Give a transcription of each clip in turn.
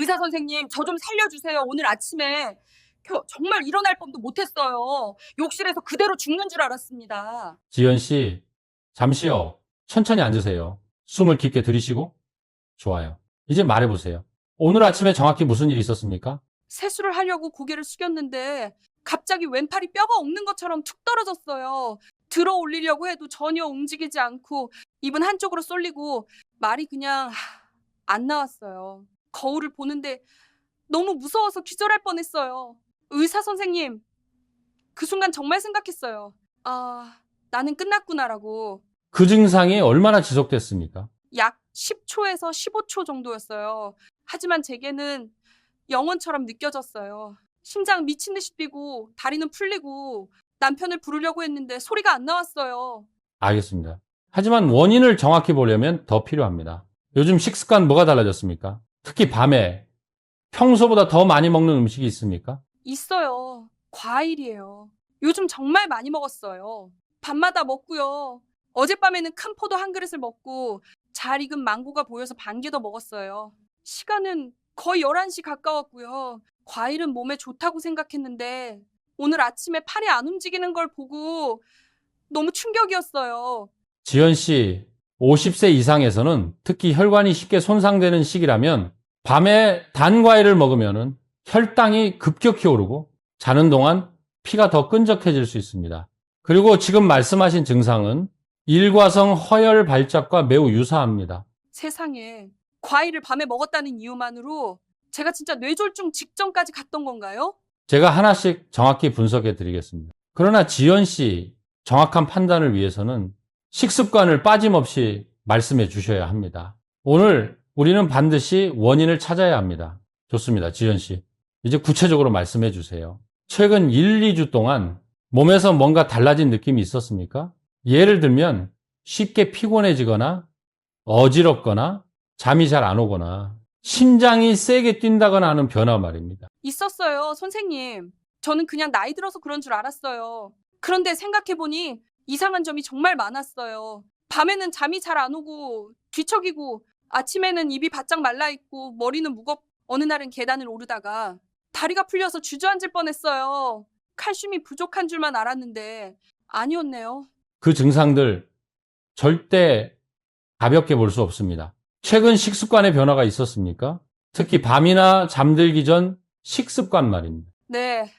의사 선생님, 저 좀 살려주세요. 오늘 아침에 정말 일어날 뻔도 못했어요. 욕실에서 그대로 죽는 줄 알았습니다. 지연 씨, 잠시요. 천천히 앉으세요. 숨을 깊게 들이쉬고. 좋아요. 이제 말해보세요. 오늘 아침에 정확히 무슨 일이 있었습니까? 세수를 하려고 고개를 숙였는데 갑자기 왼팔이 뼈가 없는 것처럼 툭 떨어졌어요. 들어 올리려고 해도 전혀 움직이지 않고 입은 한쪽으로 쏠리고 말이 그냥 안 나왔어요. 거울을 보는데 너무 무서워서 기절할 뻔했어요. 의사 선생님, 그 순간 정말 생각했어요. 아, 나는 끝났구나라고. 그 증상이 얼마나 지속됐습니까? 약 10초에서 15초 정도였어요. 하지만 제게는 영원처럼 느껴졌어요. 심장 미친 듯이 뛰고 다리는 풀리고 남편을 부르려고 했는데 소리가 안 나왔어요. 알겠습니다. 하지만 원인을 정확히 보려면 더 필요합니다. 요즘 식습관 뭐가 달라졌습니까? 특히 밤에 평소보다 더 많이 먹는 음식이 있습니까? 있어요. 과일이에요. 요즘 정말 많이 먹었어요. 밤마다 먹고요. 어젯밤에는 큰 포도 한 그릇을 먹고 잘 익은 망고가 보여서 반 개 더 먹었어요. 시간은 거의 11시 가까웠고요. 과일은 몸에 좋다고 생각했는데 오늘 아침에 팔이 안 움직이는 걸 보고 너무 충격이었어요. 지연 씨, 50세 이상에서는 특히 혈관이 쉽게 손상되는 시기라면 밤에 단 과일을 먹으면 혈당이 급격히 오르고 자는 동안 피가 더 끈적해질 수 있습니다. 그리고 지금 말씀하신 증상은 일과성 허혈 발작과 매우 유사합니다. 세상에, 과일을 밤에 먹었다는 이유만으로 제가 진짜 뇌졸중 직전까지 갔던 건가요? 제가 하나씩 정확히 분석해 드리겠습니다. 그러나 지연 씨 정확한 판단을 위해서는 식습관을 빠짐없이 말씀해 주셔야 합니다. 오늘 우리는 반드시 원인을 찾아야 합니다. 좋습니다. 지연 씨. 이제 구체적으로 말씀해 주세요. 최근 1, 2주 동안 몸에서 뭔가 달라진 느낌이 있었습니까? 예를 들면 쉽게 피곤해지거나 어지럽거나 잠이 잘 안 오거나 심장이 세게 뛴다거나 하는 변화 말입니다. 있었어요, 선생님. 저는 그냥 나이 들어서 그런 줄 알았어요. 그런데 생각해보니 이상한 점이 정말 많았어요. 밤에는 잠이 잘 안 오고 뒤척이고 아침에는 입이 바짝 말라있고 머리는 어느 날은 계단을 오르다가 다리가 풀려서 주저앉을 뻔했어요. 칼슘이 부족한 줄만 알았는데 아니었네요. 그 증상들 절대 가볍게 볼 수 없습니다. 최근 식습관의 변화가 있었습니까? 특히 밤이나 잠들기 전 식습관 말입니다. 네,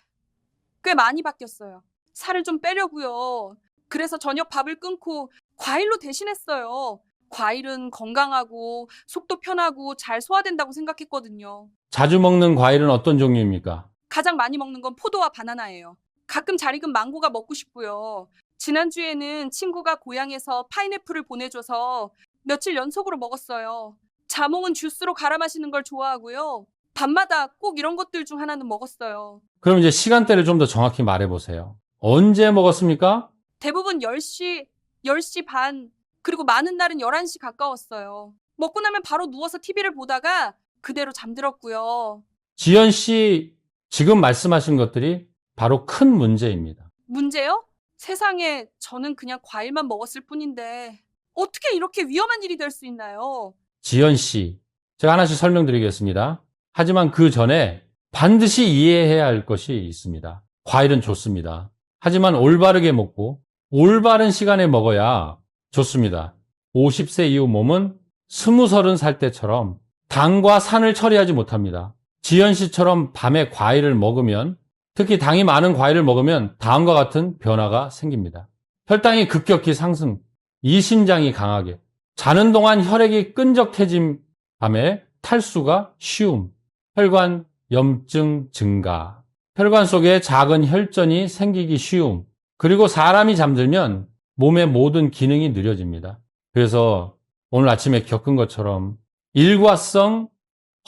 꽤 많이 바뀌었어요. 살을 좀 빼려고요. 그래서 저녁 밥을 끊고 과일로 대신했어요. 과일은 건강하고 속도 편하고 잘 소화된다고 생각했거든요. 자주 먹는 과일은 어떤 종류입니까? 가장 많이 먹는 건 포도와 바나나예요. 가끔 잘 익은 망고가 먹고 싶고요. 지난주에는 친구가 고향에서 파인애플을 보내줘서 며칠 연속으로 먹었어요. 자몽은 주스로 갈아 마시는 걸 좋아하고요. 밤마다 꼭 이런 것들 중 하나는 먹었어요. 그럼 이제 시간대를 좀 더 정확히 말해 보세요. 언제 먹었습니까? 대부분 10시, 10시 반, 그리고 많은 날은 11시 가까웠어요. 먹고 나면 바로 누워서 TV를 보다가 그대로 잠들었고요. 지연 씨 지금 말씀하신 것들이 바로 큰 문제입니다. 문제요? 세상에 저는 그냥 과일만 먹었을 뿐인데 어떻게 이렇게 위험한 일이 될 수 있나요? 지연 씨, 제가 하나씩 설명드리겠습니다. 하지만 그 전에 반드시 이해해야 할 것이 있습니다. 과일은 좋습니다. 하지만 올바르게 먹고 올바른 시간에 먹어야 좋습니다. 50세 이후 몸은 20, 30살 때처럼 당과 산을 처리하지 못합니다. 지연 씨처럼 밤에 과일을 먹으면, 특히 당이 많은 과일을 먹으면 다음과 같은 변화가 생깁니다. 혈당이 급격히 상승, 이심장이 강하게, 자는 동안 혈액이 끈적해짐, 밤에 탈수가 쉬움, 혈관 염증 증가, 혈관 속에 작은 혈전이 생기기 쉬움, 그리고 사람이 잠들면 몸의 모든 기능이 느려집니다. 그래서 오늘 아침에 겪은 것처럼 일과성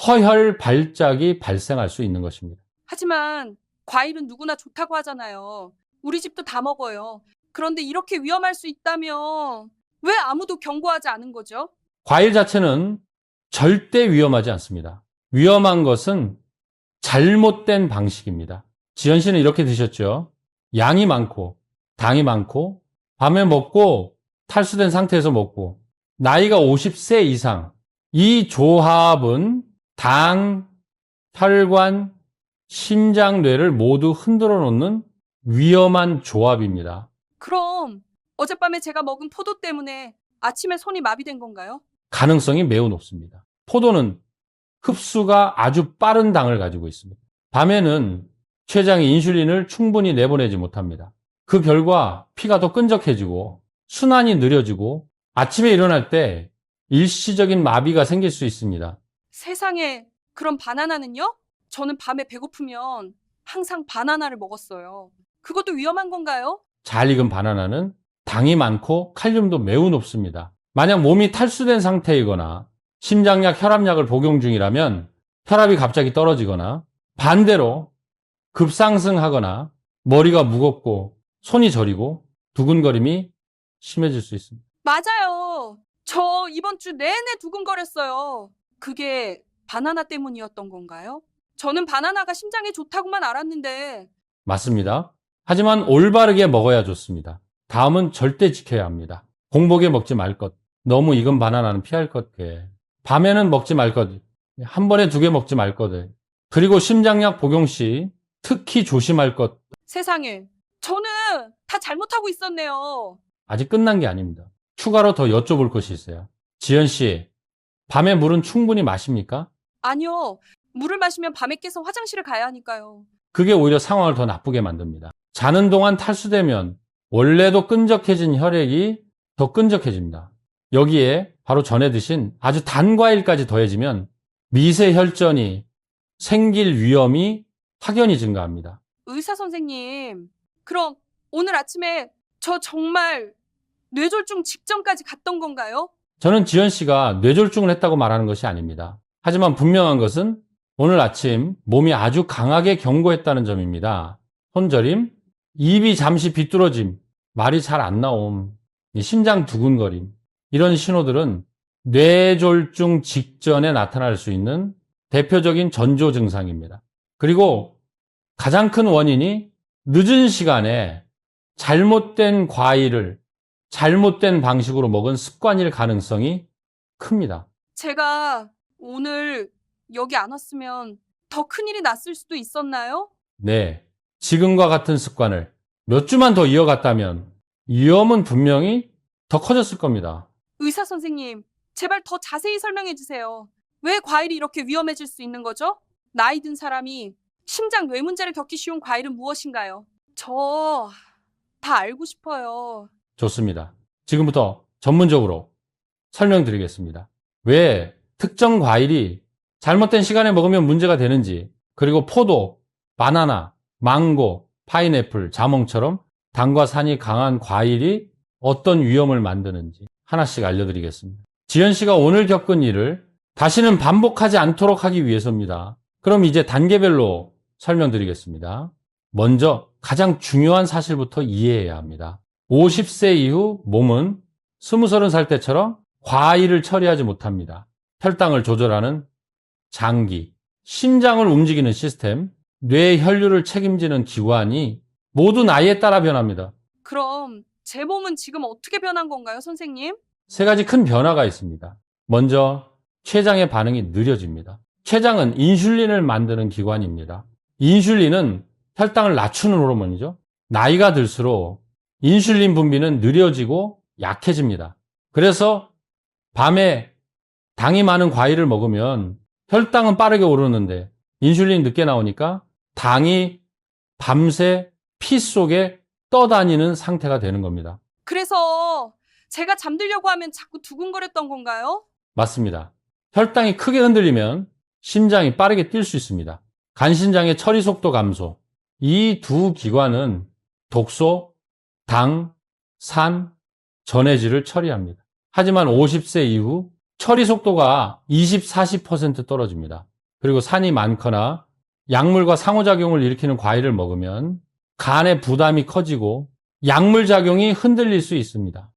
허혈 발작이 발생할 수 있는 것입니다. 하지만 과일은 누구나 좋다고 하잖아요. 우리 집도 다 먹어요. 그런데 이렇게 위험할 수 있다면 왜 아무도 경고하지 않은 거죠? 과일 자체는 절대 위험하지 않습니다. 위험한 것은 잘못된 방식입니다. 지연 씨는 이렇게 드셨죠? 양이 많고, 당이 많고, 밤에 먹고, 탈수된 상태에서 먹고, 나이가 50세 이상, 이 조합은 당, 혈관, 심장, 뇌를 모두 흔들어 놓는 위험한 조합입니다. 그럼 어젯밤에 제가 먹은 포도 때문에 아침에 손이 마비된 건가요? 가능성이 매우 높습니다. 포도는 흡수가 아주 빠른 당을 가지고 있습니다. 밤에는 췌장이 인슐린을 충분히 내보내지 못합니다. 그 결과 피가 더 끈적해지고 순환이 느려지고 아침에 일어날 때 일시적인 마비가 생길 수 있습니다. 세상에, 그럼 바나나는요? 저는 밤에 배고프면 항상 바나나를 먹었어요. 그것도 위험한 건가요? 잘 익은 바나나는 당이 많고 칼륨도 매우 높습니다. 만약 몸이 탈수된 상태이거나 심장약, 혈압약을 복용 중이라면 혈압이 갑자기 떨어지거나 반대로 급상승하거나 머리가 무겁고 손이 저리고 두근거림이 심해질 수 있습니다. 맞아요. 저 이번 주 내내 두근거렸어요. 그게 바나나 때문이었던 건가요? 저는 바나나가 심장에 좋다고만 알았는데. 맞습니다. 하지만 올바르게 먹어야 좋습니다. 다음은 절대 지켜야 합니다. 공복에 먹지 말 것. 너무 익은 바나나는 피할 것. 밤에는 먹지 말 것. 한 번에 2개 먹지 말 것. 그리고 심장약 복용 시 특히 조심할 것. 세상에, 저는 다 잘못하고 있었네요. 아직 끝난 게 아닙니다. 추가로 더 여쭤볼 것이 있어요. 지연 씨, 밤에 물은 충분히 마십니까? 아니요, 물을 마시면 밤에 깨서 화장실을 가야 하니까요. 그게 오히려 상황을 더 나쁘게 만듭니다. 자는 동안 탈수되면 원래도 끈적해진 혈액이 더 끈적해집니다. 여기에 바로 전에 드신 아주 단 과일까지 더해지면 미세혈전이 생길 위험이 확연히 증가합니다. 의사 선생님, 그럼 오늘 아침에 저 정말 뇌졸중 직전까지 갔던 건가요? 저는 지연 씨가 뇌졸중을 했다고 말하는 것이 아닙니다. 하지만 분명한 것은 오늘 아침 몸이 아주 강하게 경고했다는 점입니다. 손저림, 입이 잠시 비뚤어짐, 말이 잘 안 나옴, 심장 두근거림, 이런 신호들은 뇌졸중 직전에 나타날 수 있는 대표적인 전조 증상입니다. 그리고 가장 큰 원인이 늦은 시간에 잘못된 과일을 잘못된 방식으로 먹은 습관일 가능성이 큽니다. 제가 오늘 여기 안 왔으면 더 큰일이 났을 수도 있었나요? 네, 지금과 같은 습관을 몇 주만 더 이어갔다면 위험은 분명히 더 커졌을 겁니다. 의사 선생님, 제발 더 자세히 설명해 주세요. 왜 과일이 이렇게 위험해질 수 있는 거죠? 나이 든 사람이 심장 뇌 문제를 겪기 쉬운 과일은 무엇인가요? 저 다 알고 싶어요. 좋습니다. 지금부터 전문적으로 설명드리겠습니다. 왜 특정 과일이 잘못된 시간에 먹으면 문제가 되는지, 그리고 포도, 바나나, 망고, 파인애플, 자몽처럼 당과 산이 강한 과일이 어떤 위험을 만드는지 하나씩 알려드리겠습니다. 지연 씨가 오늘 겪은 일을 다시는 반복하지 않도록 하기 위해서입니다. 그럼 이제 단계별로 설명드리겠습니다. 먼저 가장 중요한 사실부터 이해해야 합니다. 50세 이후 몸은 20, 30살 때처럼 과일을 처리하지 못합니다. 혈당을 조절하는 장기, 심장을 움직이는 시스템, 뇌 혈류를 책임지는 기관이 모두 나이에 따라 변합니다. 그럼 제 몸은 지금 어떻게 변한 건가요, 선생님? 3가지 큰 변화가 있습니다. 먼저 췌장의 반응이 느려집니다. 췌장은 인슐린을 만드는 기관입니다. 인슐린은 혈당을 낮추는 호르몬이죠. 나이가 들수록 인슐린 분비는 느려지고 약해집니다. 그래서 밤에 당이 많은 과일을 먹으면 혈당은 빠르게 오르는데 인슐린이 늦게 나오니까 당이 밤새 피 속에 떠다니는 상태가 되는 겁니다. 그래서 제가 잠들려고 하면 자꾸 두근거렸던 건가요? 맞습니다. 혈당이 크게 흔들리면 심장이 빠르게 뛸 수 있습니다. 간신장의 처리 속도 감소. 이 두 기관은 독소, 당, 산, 전해질을 처리합니다. 하지만 50세 이후 처리 속도가 20, 40% 떨어집니다. 그리고 산이 많거나 약물과 상호작용을 일으키는 과일을 먹으면 간의 부담이 커지고 약물 작용이 흔들릴 수 있습니다.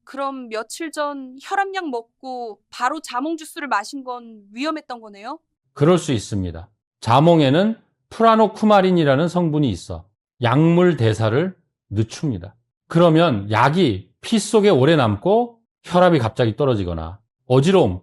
그럼 며칠 전 혈압약 먹고 바로 자몽 주스를 마신 건 위험했던 거네요? 그럴 수 있습니다. 자몽에는 프라노쿠마린이라는 성분이 있어 약물 대사를 늦춥니다. 그러면 약이 피 속에 오래 남고 혈압이 갑자기 떨어지거나 어지러움,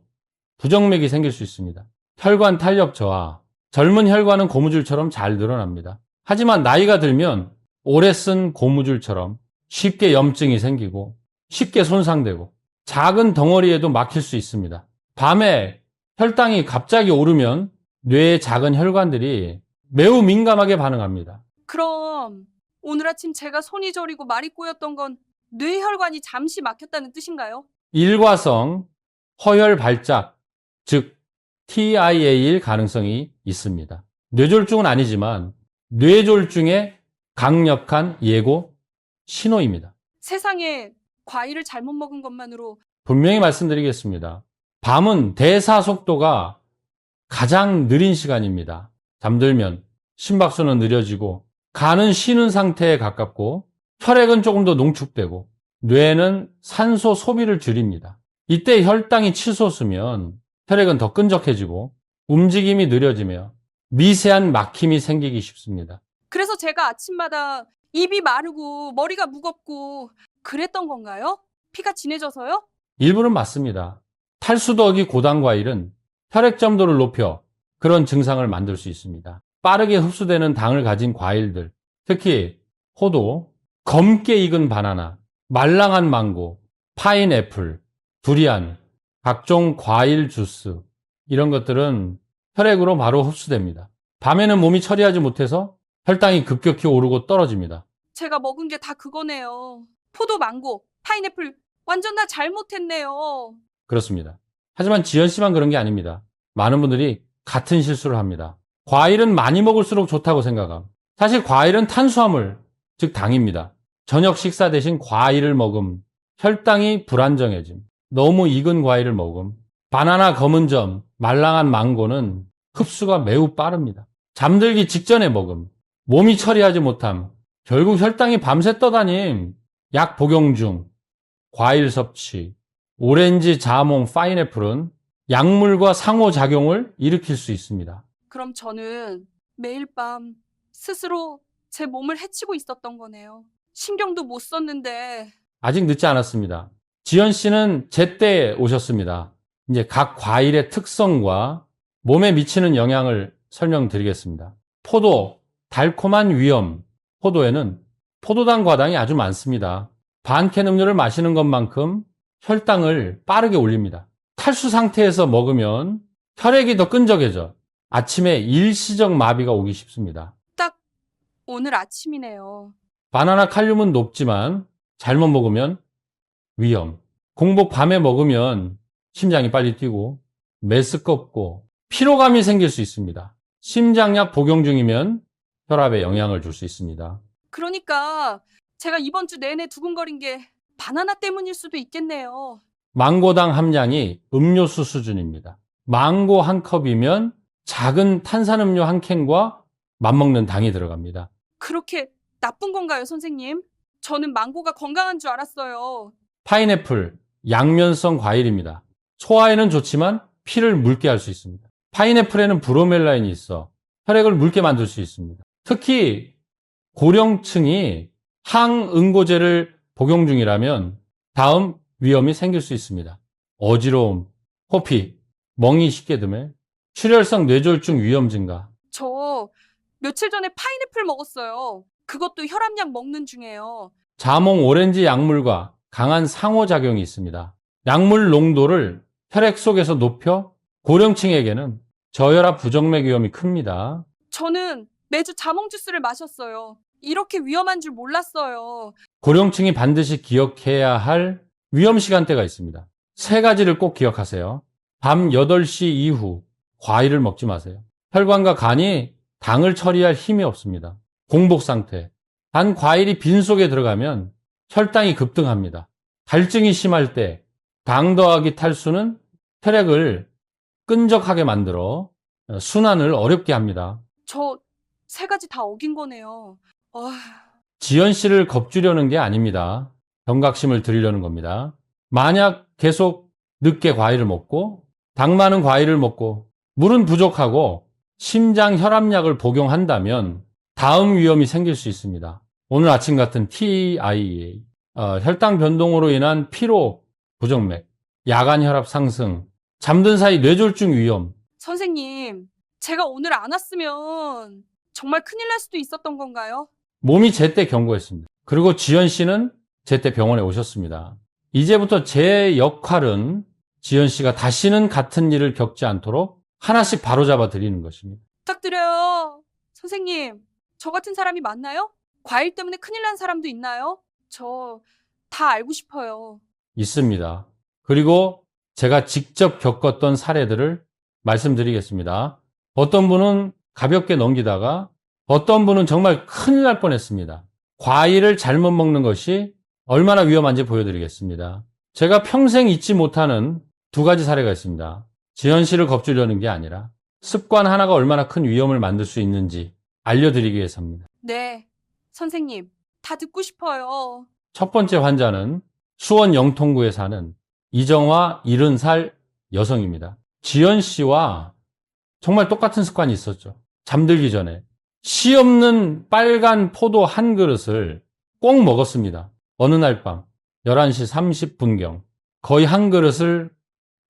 부정맥이 생길 수 있습니다. 혈관 탄력 저하, 젊은 혈관은 고무줄처럼 잘 늘어납니다. 하지만 나이가 들면 오래 쓴 고무줄처럼 쉽게 염증이 생기고 쉽게 손상되고 작은 덩어리에도 막힐 수 있습니다. 밤에 혈당이 갑자기 오르면 뇌의 작은 혈관들이 매우 민감하게 반응합니다. 그럼 오늘 아침 제가 손이 저리고 말이 꼬였던 건 뇌혈관이 잠시 막혔다는 뜻인가요? 일과성 허혈 발작, 즉 TIA일 가능성이 있습니다. 뇌졸중은 아니지만 뇌졸중의 강력한 예고 신호입니다. 세상에 과일을 잘못 먹은 것만으로 분명히 말씀드리겠습니다. 밤은 대사 속도가 가장 느린 시간입니다. 잠들면 심박수는 느려지고 간은 쉬는 상태에 가깝고 혈액은 조금 더 농축되고 뇌는 산소 소비를 줄입니다. 이때 혈당이 치솟으면 혈액은 더 끈적해지고 움직임이 느려지며 미세한 막힘이 생기기 쉽습니다. 그래서 제가 아침마다 입이 마르고 머리가 무겁고 그랬던 건가요? 피가 진해져서요? 일부는 맞습니다. 탈수덕이 고당 과일은 혈액 점도를 높여 그런 증상을 만들 수 있습니다. 빠르게 흡수되는 당을 가진 과일들, 특히 포도, 검게 익은 바나나, 말랑한 망고, 파인애플, 두리안, 각종 과일 주스 이런 것들은 혈액으로 바로 흡수됩니다. 밤에는 몸이 처리하지 못해서 혈당이 급격히 오르고 떨어집니다. 제가 먹은 게 다 그거네요. 포도, 망고, 파인애플 완전 다 잘못했네요. 그렇습니다. 하지만 지연 씨만 그런 게 아닙니다. 많은 분들이 같은 실수를 합니다. 과일은 많이 먹을수록 좋다고 생각함. 사실 과일은 탄수화물, 즉 당입니다. 저녁 식사 대신 과일을 먹음, 혈당이 불안정해짐. 너무 익은 과일을 먹음. 바나나, 검은 점, 말랑한 망고는 흡수가 매우 빠릅니다. 잠들기 직전에 먹음. 몸이 처리하지 못함. 결국 혈당이 밤새 떠다님. 약 복용 중. 과일 섭취. 오렌지, 자몽, 파인애플은 약물과 상호작용을 일으킬 수 있습니다. 그럼 저는 매일 밤 스스로 제 몸을 해치고 있었던 거네요. 신경도 못 썼는데 아직 늦지 않았습니다. 지연 씨는 제때 오셨습니다. 이제 각 과일의 특성과 몸에 미치는 영향을 설명드리겠습니다. 포도, 달콤한 위험. 포도에는 포도당 과당이 아주 많습니다. 반캔 음료를 마시는 것만큼 혈당을 빠르게 올립니다. 탈수 상태에서 먹으면 혈액이 더 끈적해져 아침에 일시적 마비가 오기 쉽습니다. 딱 오늘 아침이네요. 바나나 칼륨은 높지만 잘못 먹으면 위험. 공복 밤에 먹으면 심장이 빨리 뛰고 메스껍고 피로감이 생길 수 있습니다. 심장약 복용 중이면 혈압에 영향을 줄 수 있습니다. 그러니까 제가 이번 주 내내 두근거린 게 바나나 때문일 수도 있겠네요. 망고당 함량이 음료수 수준입니다. 망고 한 컵이면 작은 탄산음료 한 캔과 맞먹는 당이 들어갑니다. 그렇게 나쁜 건가요, 선생님? 저는 망고가 건강한 줄 알았어요. 파인애플, 양면성 과일입니다. 소화에는 좋지만 피를 묽게 할 수 있습니다. 파인애플에는 브로멜라인이 있어 혈액을 묽게 만들 수 있습니다. 특히 고령층이 항응고제를 복용 중이라면 다음 위험이 생길 수 있습니다. 어지러움, 호피, 멍이 쉽게 드매, 출혈성 뇌졸중 위험 증가. 저 며칠 전에 파인애플 먹었어요. 그것도 혈압약 먹는 중이에요. 자몽, 오렌지 약물과 강한 상호작용이 있습니다. 약물 농도를 혈액 속에서 높여 고령층에게는 저혈압 부정맥 위험이 큽니다. 저는 매주 자몽 주스를 마셨어요. 이렇게 위험한 줄 몰랐어요. 고령층이 반드시 기억해야 할 위험 시간대가 있습니다. 세 가지를 꼭 기억하세요. 밤 8시 이후 과일을 먹지 마세요. 혈관과 간이 당을 처리할 힘이 없습니다. 공복 상태. 단 과일이 빈속에 들어가면 혈당이 급등합니다. 갈증이 심할 때 당 더하기 탈수는 혈액을 끈적하게 만들어 순환을 어렵게 합니다. 저 세 가지 다 어긴 거네요. 지연 씨를 겁주려는 게 아닙니다. 경각심을 드리려는 겁니다. 만약 계속 늦게 과일을 먹고 당 많은 과일을 먹고 물은 부족하고 심장 혈압약을 복용한다면 다음 위험이 생길 수 있습니다. 오늘 아침 같은 TIA, 혈당 변동으로 인한 피로 부정맥, 야간 혈압 상승, 잠든 사이 뇌졸중 위험. 선생님, 제가 오늘 안 왔으면 정말 큰일 날 수도 있었던 건가요? 몸이 제때 경고했습니다. 그리고 지연 씨는 제때 병원에 오셨습니다. 이제부터 제 역할은 지연 씨가 다시는 같은 일을 겪지 않도록 하나씩 바로잡아 드리는 것입니다. 부탁드려요. 선생님, 저 같은 사람이 맞나요? 과일 때문에 큰일 난 사람도 있나요? 저 다 알고 싶어요. 있습니다. 그리고 제가 직접 겪었던 사례들을 말씀드리겠습니다. 어떤 분은 가볍게 넘기다가 어떤 분은 정말 큰일 날 뻔했습니다. 과일을 잘못 먹는 것이 얼마나 위험한지 보여드리겠습니다. 제가 평생 잊지 못하는 두 가지 사례가 있습니다. 지현 씨를 겁주려는 게 아니라 습관 하나가 얼마나 큰 위험을 만들 수 있는지 알려드리기 위해서입니다. 네, 선생님, 다 듣고 싶어요. 첫 번째 환자는 수원 영통구에 사는 이정화 70살 여성입니다. 지연 씨와 정말 똑같은 습관이 있었죠. 잠들기 전에 씨 없는 빨간 포도 한 그릇을 꼭 먹었습니다. 어느 날 밤 11시 30분경 거의 한 그릇을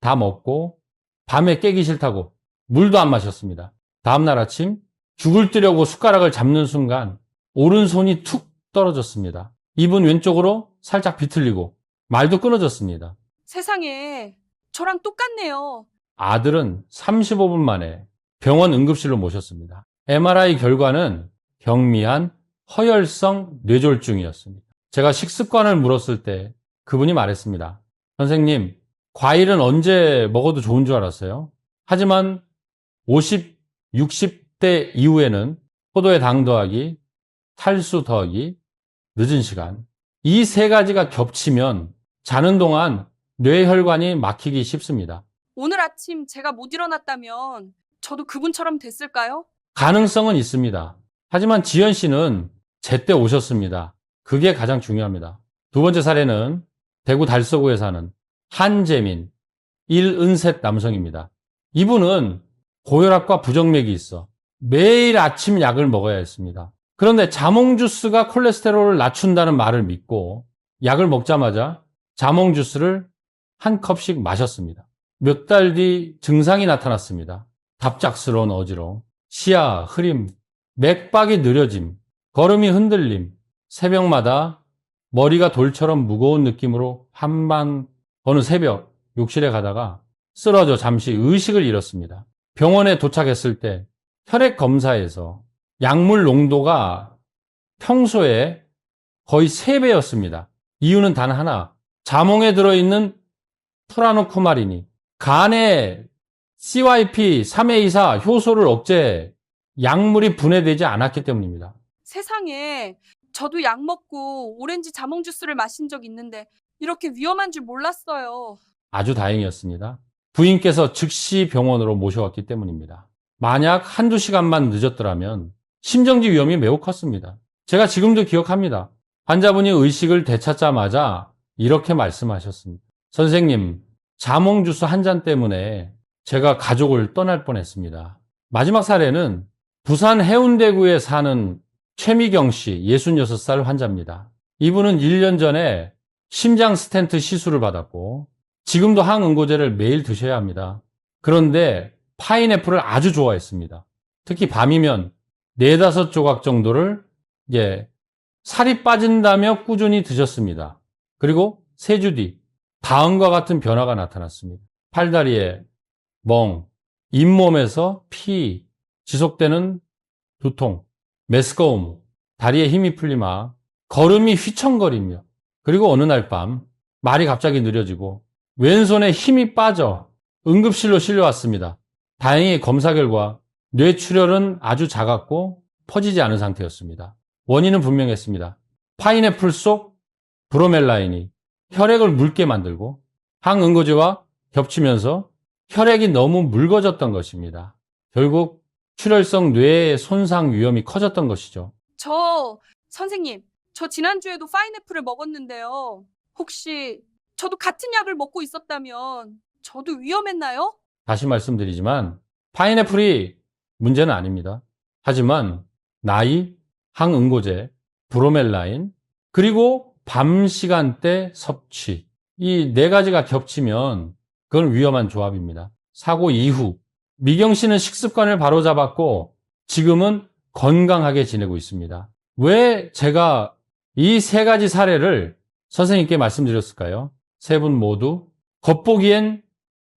다 먹고 밤에 깨기 싫다고 물도 안 마셨습니다. 다음날 아침 죽을 뜨려고 숟가락을 잡는 순간 오른손이 툭 떨어졌습니다. 입은 왼쪽으로 살짝 비틀리고 말도 끊어졌습니다. 세상에, 저랑 똑같네요. 아들은 35분 만에 병원 응급실로 모셨습니다. MRI 결과는 경미한 허혈성 뇌졸중이었습니다. 제가 식습관을 물었을 때 그분이 말했습니다. 선생님, 과일은 언제 먹어도 좋은 줄 알았어요. 하지만 50, 60대 이후에는 포도에 당 더하기, 탈수 더하기, 늦은 시간. 이 세 가지가 겹치면 자는 동안 뇌혈관이 막히기 쉽습니다. 오늘 아침 제가 못 일어났다면 저도 그분처럼 됐을까요? 가능성은 있습니다. 하지만 지연 씨는 제때 오셨습니다. 그게 가장 중요합니다. 두 번째 사례는 대구 달서구에 사는 한재민 1은셋 남성입니다. 이분은 고혈압과 부정맥이 있어 매일 아침 약을 먹어야 했습니다. 그런데 자몽 주스가 콜레스테롤을 낮춘다는 말을 믿고 약을 먹자마자 자몽 주스를 한 컵씩 마셨습니다. 몇 달 뒤 증상이 나타났습니다. 갑작스러운 어지러움, 시야, 흐림, 맥박이 느려짐, 걸음이 흔들림, 새벽마다 머리가 돌처럼 무거운 느낌으로 한밤 어느 새벽 욕실에 가다가 쓰러져 잠시 의식을 잃었습니다. 병원에 도착했을 때 혈액 검사에서 약물 농도가 평소에 거의 3배였습니다. 이유는 단 하나, 자몽에 들어있는 프라노쿠마린이 간에 CYP3A4 효소를 억제 약물이 분해되지 않았기 때문입니다. 세상에, 저도 약 먹고 오렌지 자몽 주스를 마신 적 있는데 이렇게 위험한 줄 몰랐어요. 아주 다행이었습니다. 부인께서 즉시 병원으로 모셔왔기 때문입니다. 만약 한두 시간만 늦었더라면 심정지 위험이 매우 컸습니다. 제가 지금도 기억합니다. 환자분이 의식을 되찾자마자 이렇게 말씀하셨습니다. 선생님, 자몽 주스 한 잔 때문에 제가 가족을 떠날 뻔했습니다. 마지막 사례는 부산 해운대구에 사는 최미경 씨 66살 환자입니다. 이분은 1년 전에 심장 스텐트 시술을 받았고 지금도 항응고제를 매일 드셔야 합니다. 그런데 파인애플을 아주 좋아했습니다. 특히 밤이면 4-5조각 정도를 살이 빠진다며 꾸준히 드셨습니다. 그리고 3주 뒤 다음과 같은 변화가 나타났습니다. 팔다리에 멍, 잇몸에서 피, 지속되는 두통, 메스꺼움, 다리에 힘이 풀리마, 걸음이 휘청거리며 그리고 어느 날 밤 말이 갑자기 느려지고 왼손에 힘이 빠져 응급실로 실려왔습니다. 다행히 검사 결과 뇌출혈은 아주 작았고 퍼지지 않은 상태였습니다. 원인은 분명했습니다. 파인애플 속 브로멜라인이 혈액을 묽게 만들고 항응고제와 겹치면서 혈액이 너무 묽어졌던 것입니다. 결국 출혈성 뇌의 손상 위험이 커졌던 것이죠. 선생님, 저 지난주에도 파인애플을 먹었는데요. 혹시 저도 같은 약을 먹고 있었다면 저도 위험했나요? 다시 말씀드리지만 파인애플이 문제는 아닙니다. 하지만 나이, 항응고제, 브로멜라인, 그리고 밤 시간대 섭취 이 4가지가 겹치면 그건 위험한 조합입니다. 사고 이후 미경 씨는 식습관을 바로잡았고 지금은 건강하게 지내고 있습니다. 왜 제가 이 세 가지 사례를 선생님께 말씀드렸을까요? 세 분 모두 겉보기엔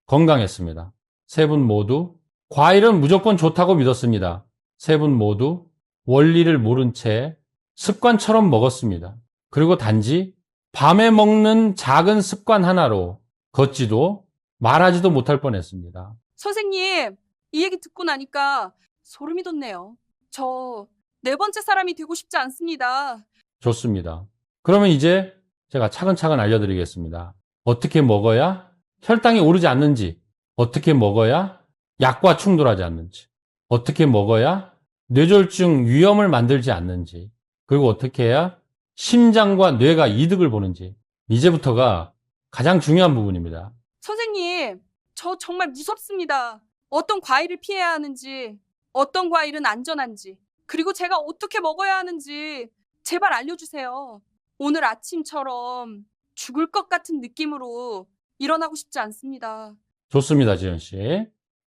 건강했습니다. 세 분 모두 과일은 무조건 좋다고 믿었습니다. 세 분 모두 원리를 모른 채 습관처럼 먹었습니다. 그리고 단지 밤에 먹는 작은 습관 하나로 걷지도 말하지도 못할 뻔했습니다. 선생님, 이 얘기 듣고 나니까 소름이 돋네요. 저 네 번째 사람이 되고 싶지 않습니다. 좋습니다. 그러면 이제 제가 차근차근 알려드리겠습니다. 어떻게 먹어야 혈당이 오르지 않는지, 어떻게 먹어야 약과 충돌하지 않는지, 어떻게 먹어야 뇌졸중 위험을 만들지 않는지, 그리고 어떻게 해야 심장과 뇌가 이득을 보는지, 이제부터가 가장 중요한 부분입니다. 선생님, 저 정말 무섭습니다. 어떤 과일을 피해야 하는지, 어떤 과일은 안전한지, 그리고 제가 어떻게 먹어야 하는지 제발 알려주세요. 오늘 아침처럼 죽을 것 같은 느낌으로 일어나고 싶지 않습니다. 좋습니다, 지현 씨.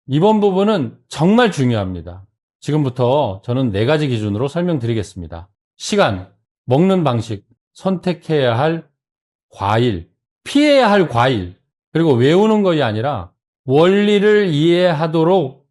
이번 부분은 정말 중요합니다. 지금부터 저는 네 가지 기준으로 설명드리겠습니다. 시간, 먹는 방식, 선택해야 할 과일, 피해야 할 과일, 그리고 외우는 것이 아니라 원리를 이해하도록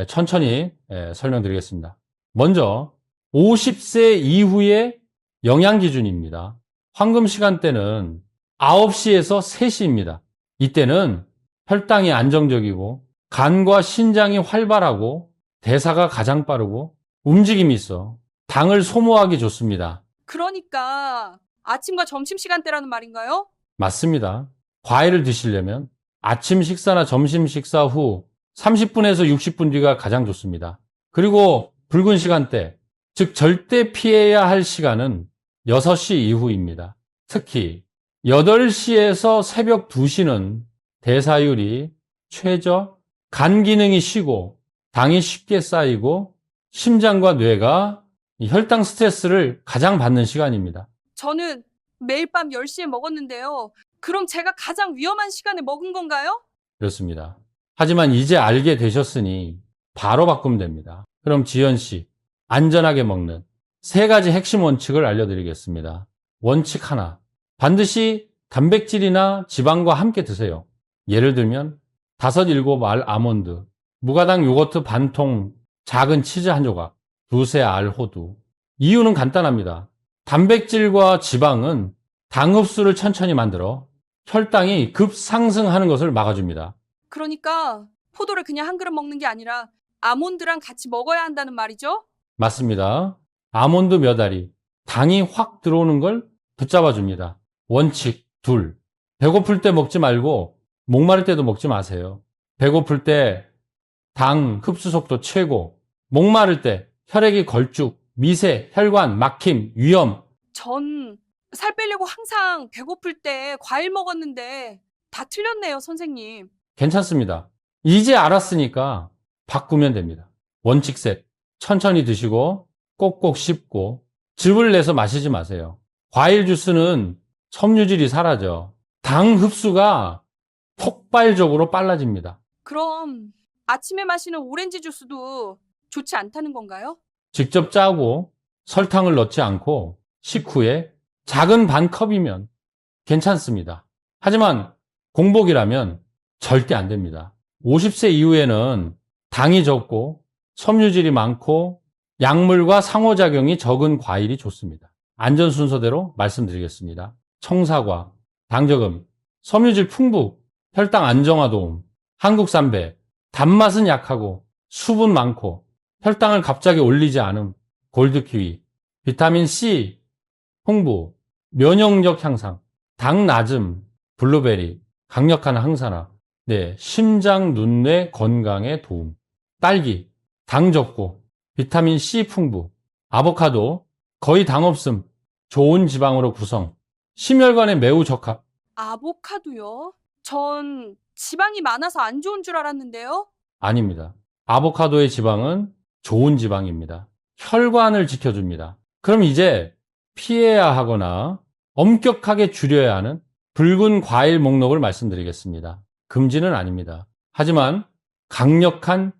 천천히 설명드리겠습니다. 먼저 50세 이후의 영양 기준입니다. 황금 시간대는 9시에서 3시입니다. 이때는 혈당이 안정적이고 간과 신장이 활발하고 대사가 가장 빠르고 움직임이 있어 당을 소모하기 좋습니다. 그러니까 아침과 점심 시간대라는 말인가요? 맞습니다. 과일을 드시려면 아침 식사나 점심 식사 후 30분에서 60분 뒤가 가장 좋습니다. 그리고 붉은 시간대, 즉 절대 피해야 할 시간은 6시 이후입니다. 특히 8시에서 새벽 2시는 대사율이 최저, 간 기능이 쉬고 당이 쉽게 쌓이고 심장과 뇌가 혈당 스트레스를 가장 받는 시간입니다. 저는 매일 밤 10시에 먹었는데요. 그럼 제가 가장 위험한 시간에 먹은 건가요? 그렇습니다. 하지만 이제 알게 되셨으니 바로 바꾸면 됩니다. 그럼 지연 씨, 안전하게 먹는 세 가지 핵심 원칙을 알려드리겠습니다. 원칙 하나, 반드시 단백질이나 지방과 함께 드세요. 예를 들면 5, 7알 아몬드, 무가당 요거트 반통, 작은 치즈 한 조각, 2세 알 호두. 이유는 간단합니다. 단백질과 지방은 당 흡수를 천천히 만들어 혈당이 급상승하는 것을 막아줍니다. 그러니까 포도를 그냥 한 그릇 먹는 게 아니라 아몬드랑 같이 먹어야 한다는 말이죠? 맞습니다. 아몬드 몇 알이 당이 확 들어오는 걸 붙잡아 줍니다. 원칙 둘. 배고플 때 먹지 말고 목마를 때도 먹지 마세요. 배고플 때 당 흡수 속도 최고, 목마를 때 혈액이 걸쭉, 미세, 혈관, 막힘, 위험. 전 살 빼려고 항상 배고플 때 과일 먹었는데 다 틀렸네요, 선생님. 괜찮습니다. 이제 알았으니까 바꾸면 됩니다. 원칙 셋. 천천히 드시고 꼭꼭 씹고 즙을 내서 마시지 마세요. 과일 주스는 섬유질이 사라져 당 흡수가 폭발적으로 빨라집니다. 그럼 아침에 마시는 오렌지 주스도 좋지 않다는 건가요? 직접 짜고 설탕을 넣지 않고 식후에 작은 반 컵이면 괜찮습니다. 하지만 공복이라면 절대 안 됩니다. 50세 이후에는 당이 적고 섬유질이 많고 약물과 상호작용이 적은 과일이 좋습니다. 안전 순서대로 말씀드리겠습니다. 청사과, 당저금, 섬유질 풍부, 혈당 안정화 도움, 한국산배, 단맛은 약하고 수분 많고 혈당을 갑자기 올리지 않음, 골드키위, 비타민C 풍부, 면역력 향상, 당 낮음, 블루베리, 강력한 항산화, 심장, 눈뇌 건강에 도움, 딸기, 당 적고, 비타민C 풍부, 아보카도, 거의 당 없음, 좋은 지방으로 구성, 심혈관에 매우 적합. 아보카도요? 전 지방이 많아서 안 좋은 줄 알았는데요. 아닙니다. 아보카도의 지방은 좋은 지방입니다. 혈관을 지켜줍니다. 그럼 이제 피해야 하거나 엄격하게 줄여야 하는 붉은 과일 목록을 말씀드리겠습니다. 금지는 아닙니다. 하지만 강력한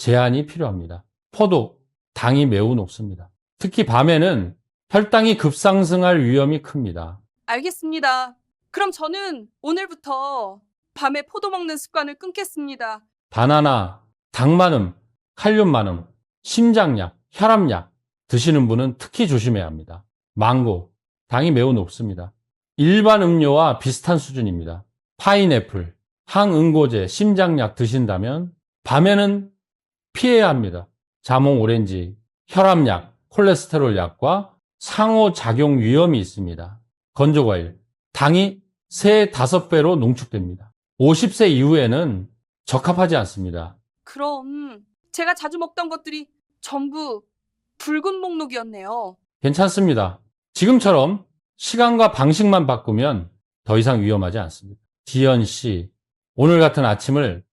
제한이 필요합니다. 포도, 당이 매우 높습니다. 특히 밤에는 혈당이 급상승할 위험이 큽니다. 알겠습니다. 그럼 저는 오늘부터 밤에 포도 먹는 습관을 끊겠습니다. 바나나, 당 많음, 칼륨 많음, 심장약, 혈압약 드시는 분은 특히 조심해야 합니다. 망고, 당이 매우 높습니다. 일반 음료와 비슷한 수준입니다. 파인애플, 항응고제, 심장약 드신다면 밤에는 피해야 합니다. 자몽 오렌지, 혈압약, 콜레스테롤 약과 상호작용 위험이 있습니다. 건조과일, 당이 3, 5배로 농축됩니다. 50세 이후에는 적합하지 않습니다. 그럼 제가 자주 먹던 것들이 전부 붉은 목록이었네요. 괜찮습니다. 지금처럼 시간과 방식만 바꾸면 더 이상 위험하지 않습니다. 지연 씨, 오늘 같은 아침을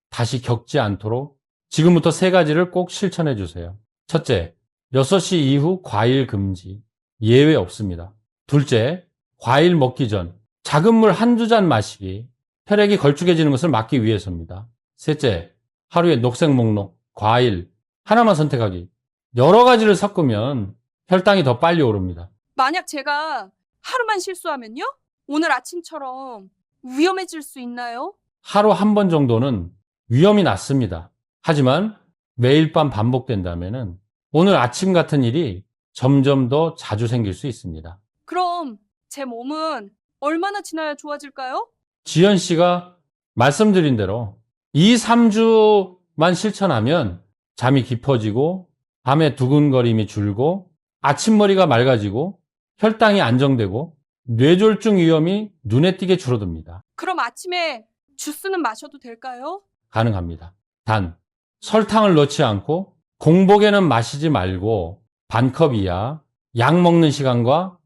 다시 겪지 않도록 지금부터 3가지를 꼭 실천해 주세요. 첫째, 6시 이후 과일 금지. 예외 없습니다. 둘째, 과일 먹기 전 작은 물 1~2잔 마시기. 혈액이 걸쭉해지는 것을 막기 위해서입니다. 셋째, 하루에 녹색 목록, 과일 하나만 선택하기. 여러 가지를 섞으면 혈당이 더 빨리 오릅니다. 만약 제가 하루만 실수하면요? 오늘 아침처럼 위험해질 수 있나요? 하루 한 번 정도는 위험이 낮습니다. 하지만 매일 밤 반복된다면 오늘 아침 같은 일이 점점 더 자주 생길 수 있습니다. 그럼 제 몸은 얼마나 지나야 좋아질까요? 지연 씨가 말씀드린 대로 2, 3주만 실천하면 잠이 깊어지고 밤에 두근거림이 줄고 아침머리가 맑아지고 혈당이 안정되고 뇌졸중 위험이 눈에 띄게 줄어듭니다. 그럼 아침에 주스는 마셔도 될까요? 가능합니다. 단, 설탕을 넣지 않고 공복에는 마시지 말고 반컵 이하, 약 먹는 시간과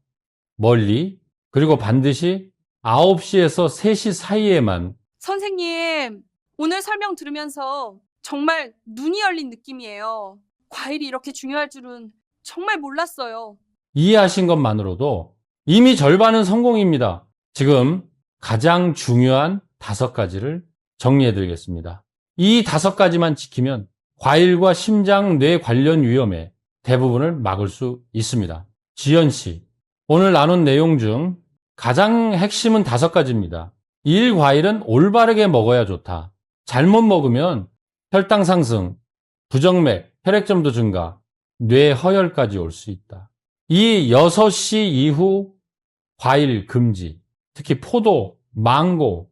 멀리, 그리고 반드시 9시에서 3시 사이에만. 선생님, 오늘 설명 들으면서 정말 눈이 열린 느낌이에요. 과일이 이렇게 중요할 줄은 정말 몰랐어요. 이해하신 것만으로도 이미 절반은 성공입니다. 지금 가장 중요한 5가지를 정리해 드리겠습니다. 이 5가지만 지키면 과일과 심장, 뇌 관련 위험에 대부분을 막을 수 있습니다. 지연 씨, 오늘 나눈 내용 중 가장 핵심은 5가지입니다. 1. 과일은 올바르게 먹어야 좋다. 잘못 먹으면 혈당 상승, 부정맥, 혈액점도 증가, 뇌 허혈까지 올 수 있다. 2. 6시 이후 과일 금지. 특히 포도, 망고,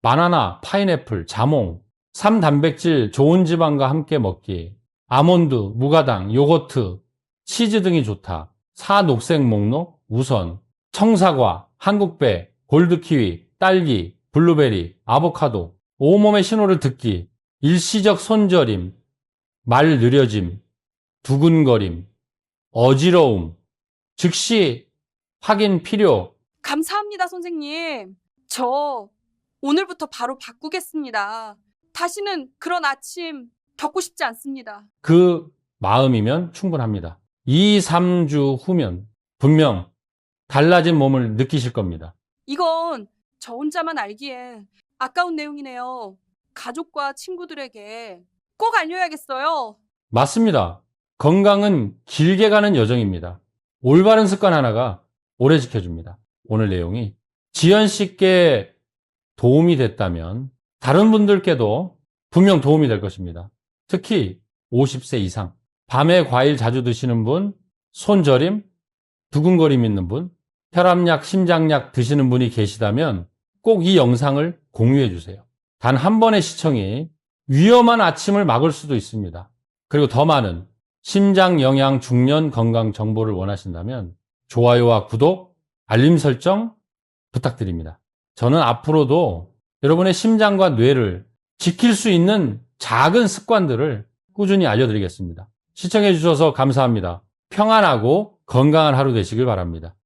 바나나, 파인애플, 자몽. 3. 단백질, 좋은 지방과 함께 먹기. 아몬드, 무가당, 요거트, 치즈 등이 좋다. 4. 녹색 목록, 우선. 청사과, 한국배, 골드키위, 딸기, 블루베리, 아보카도. 온몸의 신호를 듣기. 일시적 손저림, 말 느려짐, 두근거림, 어지러움, 즉시 확인 필요. 감사합니다, 선생님. 저 오늘부터 바로 바꾸겠습니다. 다시는 그런 아침 겪고 싶지 않습니다. 그 마음이면 충분합니다. 2, 3주 후면 분명 달라진 몸을 느끼실 겁니다. 이건 저 혼자만 알기엔 아까운 내용이네요. 가족과 친구들에게 꼭 알려야겠어요. 맞습니다. 건강은 길게 가는 여정입니다. 올바른 습관 하나가 오래 지켜줍니다. 오늘 내용이 지연 씨께 도움이 됐다면 다른 분들께도 분명 도움이 될 것입니다. 특히 50세 이상, 밤에 과일 자주 드시는 분, 손저림, 두근거림 있는 분, 혈압약, 심장약 드시는 분이 계시다면 꼭 이 영상을 공유해 주세요. 단 한 번의 시청이 위험한 아침을 막을 수도 있습니다. 그리고 더 많은 심장 영양 중년 건강 정보를 원하신다면 좋아요와 구독, 알림 설정 부탁드립니다. 저는 앞으로도 여러분의 심장과 뇌를 지킬 수 있는 작은 습관들을 꾸준히 알려드리겠습니다. 시청해 주셔서 감사합니다. 평안하고 건강한 하루 되시길 바랍니다.